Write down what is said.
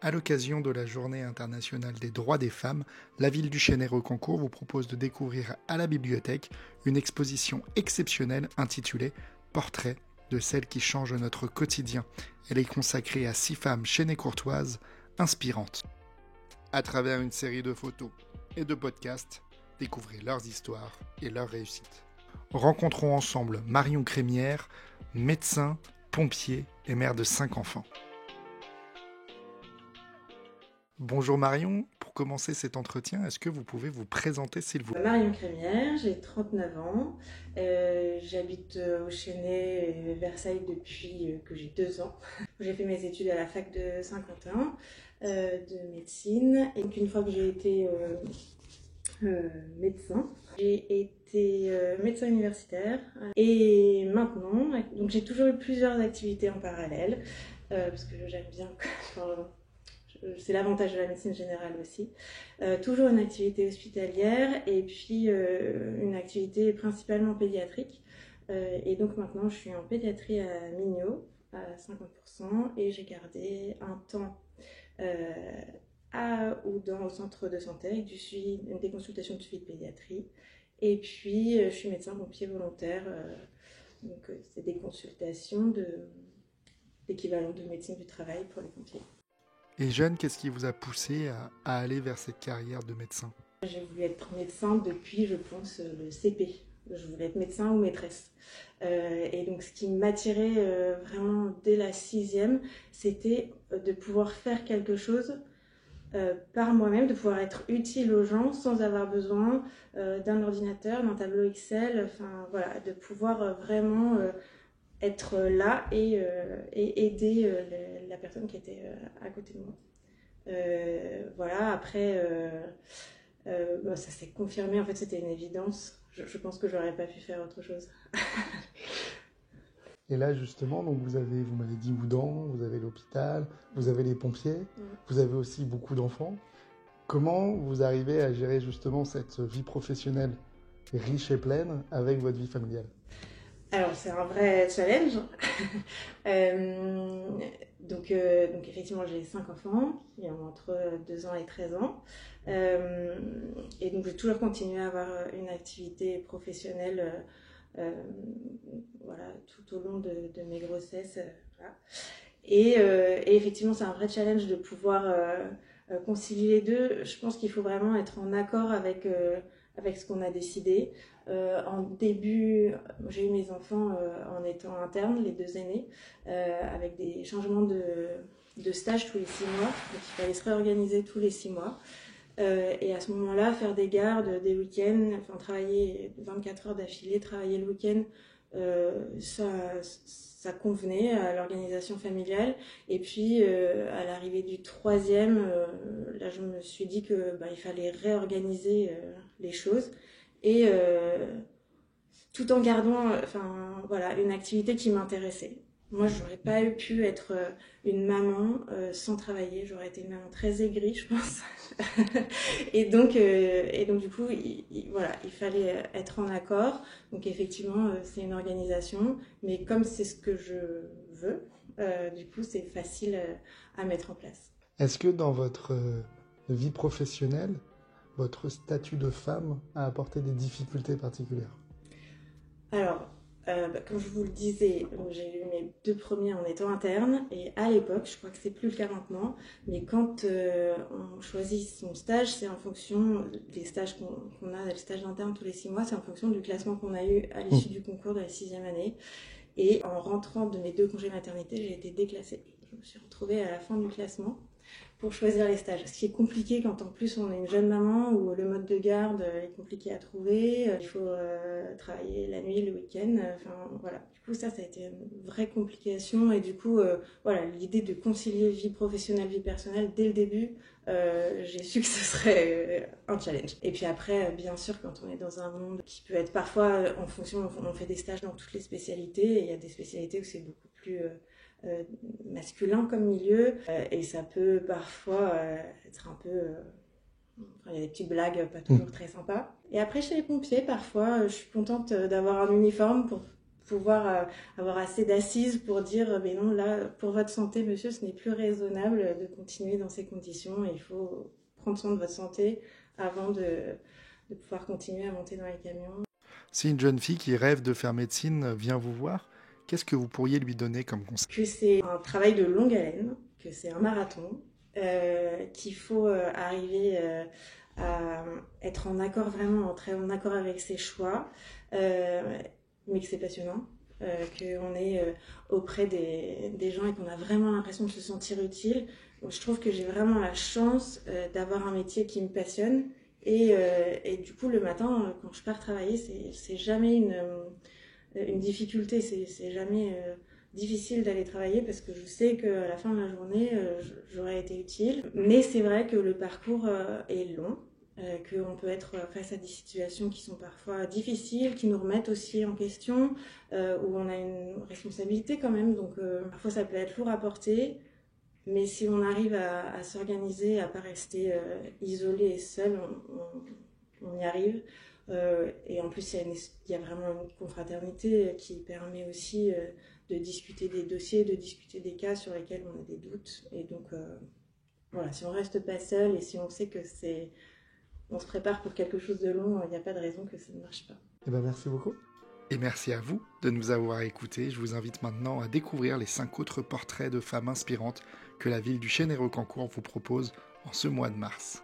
À l'occasion de la Journée internationale des droits des femmes, la ville du Chênay-Recancourt vous propose de découvrir à la bibliothèque une exposition exceptionnelle intitulée « Portrait de celles qui changent notre quotidien ». Elle est consacrée à 6 femmes chênay-courtoises inspirantes. À travers une série de photos et de podcasts, découvrez leurs histoires et leurs réussites. Rencontrons ensemble Marion Crémière, médecin, pompier et mère de 5 enfants. Bonjour Marion, pour commencer cet entretien, est-ce que vous pouvez vous présenter s'il vous plaît ? Marion Crémière, j'ai 39 ans, j'habite au Chênay et Versailles depuis que j'ai 2 ans. J'ai fait mes études à la fac de Saint-Quentin de médecine, et une fois que j'ai été médecin, j'ai été médecin universitaire, et maintenant, donc j'ai toujours eu plusieurs activités en parallèle, parce que j'aime bien c'est l'avantage de la médecine générale aussi. Toujours une activité hospitalière et puis une activité principalement pédiatrique. Et donc maintenant, je suis en pédiatrie à Mignot à 50% et j'ai gardé un temps au centre de santé avec des consultations de suivi de pédiatrie. Et puis, je suis médecin pompier volontaire. Donc, c'est des consultations d'équivalent de médecine du travail pour les pompiers. Et jeune, qu'est-ce qui vous a poussé à aller vers cette carrière de médecin ? J'ai voulu être médecin depuis, je pense, le CP. Je voulais être médecin ou maîtresse. Et donc, ce qui m'attirait vraiment dès la 6e, c'était de pouvoir faire quelque chose par moi-même, de pouvoir être utile aux gens sans avoir besoin d'un ordinateur, d'un tableau Excel, enfin voilà, de pouvoir vraiment être là et aider la personne qui était à côté de moi. Voilà, après, ça s'est confirmé, en fait c'était une évidence. Je pense que j'aurais pas pu faire autre chose. Et là justement, donc vous m'avez dit Oudan, vous avez l'hôpital, vous avez les pompiers, vous avez aussi beaucoup d'enfants. Comment vous arrivez à gérer justement cette vie professionnelle riche et pleine avec votre vie familiale ? Alors, c'est un vrai challenge. Donc, effectivement, j'ai 5 enfants qui ont entre 2 ans et 13 ans. Et donc, j'ai toujours continué à avoir une activité professionnelle voilà, tout au long de mes grossesses. Voilà. Et effectivement, c'est un vrai challenge de pouvoir concilier les deux. Je pense qu'il faut vraiment être en accord avec ce qu'on a décidé. En début, j'ai eu mes enfants en étant interne, les 2 aînés, avec des changements de stage tous les 6 mois. Donc il fallait se réorganiser tous les 6 mois. Et à ce moment-là, faire des gardes, des week-ends, enfin travailler 24 heures d'affilée, travailler le week-end, ça convenait à l'organisation familiale. Et puis à l'arrivée du 3e, là je me suis dit que il fallait réorganiser les choses. Et tout en gardant voilà, une activité qui m'intéressait. Moi, j'aurais pas pu être une maman sans travailler. J'aurais été une maman très aigrie, je pense. et donc, du coup, voilà, il fallait être en accord. Donc, effectivement, c'est une organisation. Mais comme c'est ce que je veux, du coup, c'est facile à mettre en place. Est-ce que dans votre vie professionnelle, votre statut de femme a apporté des difficultés particulières ? Alors, comme je vous le disais, j'ai eu mes 2 premiers en étant interne, et à l'époque, je crois que c'est plus le cas maintenant, mais quand on choisit son stage, c'est en fonction des stages qu'on a, les stages d'interne tous les 6 mois, c'est en fonction du classement qu'on a eu à l'issue du concours de la 6e année. Et en rentrant de mes 2 congés maternité, j'ai été déclassée. Je me suis retrouvée à la fin du classement pour choisir les stages. Ce qui est compliqué quand en plus on est une jeune maman où le mode de garde est compliqué à trouver. Il faut travailler la nuit, le week-end. Enfin voilà. Du coup ça a été une vraie complication et du coup voilà, l'idée de concilier vie professionnelle, vie personnelle dès le début, j'ai su que ce serait un challenge. Et puis après, bien sûr, quand on est dans un monde qui peut être parfois en fonction, on fait des stages dans toutes les spécialités et il y a des spécialités où c'est beaucoup plus masculin comme milieu et ça peut parfois être un peu il y a des petites blagues pas toujours très sympas. Et après chez les pompiers, parfois je suis contente d'avoir un uniforme pouvoir avoir assez d'assises pour dire mais non, là, pour votre santé, monsieur, ce n'est plus raisonnable de continuer dans ces conditions. Il faut prendre soin de votre santé avant de pouvoir continuer à monter dans les camions. Si une jeune fille qui rêve de faire médecine vient vous voir, qu'est-ce que vous pourriez lui donner comme conseil? Que c'est un travail de longue haleine, que c'est un marathon, qu'il faut arriver à être en accord, vraiment très en accord avec ses choix, mais que c'est passionnant, qu'on est auprès des gens et qu'on a vraiment l'impression de se sentir utile. Donc, je trouve que j'ai vraiment la chance d'avoir un métier qui me passionne et du coup le matin quand je pars travailler c'est jamais une difficulté, c'est jamais difficile d'aller travailler parce que je sais qu'à la fin de la journée, j'aurais été utile. Mais c'est vrai que le parcours est long, qu'on peut être face à des situations qui sont parfois difficiles, qui nous remettent aussi en question, où on a une responsabilité quand même, donc parfois ça peut être lourd à porter. Mais si on arrive à s'organiser, à ne pas rester isolé et seul, on y arrive. Et en plus, il y a vraiment une confraternité qui permet aussi de discuter des dossiers, de discuter des cas sur lesquels on a des doutes. Et donc, voilà, si on reste pas seul et si on sait que on se prépare pour quelque chose de long, il n'y a pas de raison que ça ne marche pas. Eh ben, merci beaucoup. Et merci à vous de nous avoir écoutés. Je vous invite maintenant à découvrir les 5 autres portraits de femmes inspirantes que la ville du Chêne-et-Rocancourt vous propose en ce mois de mars.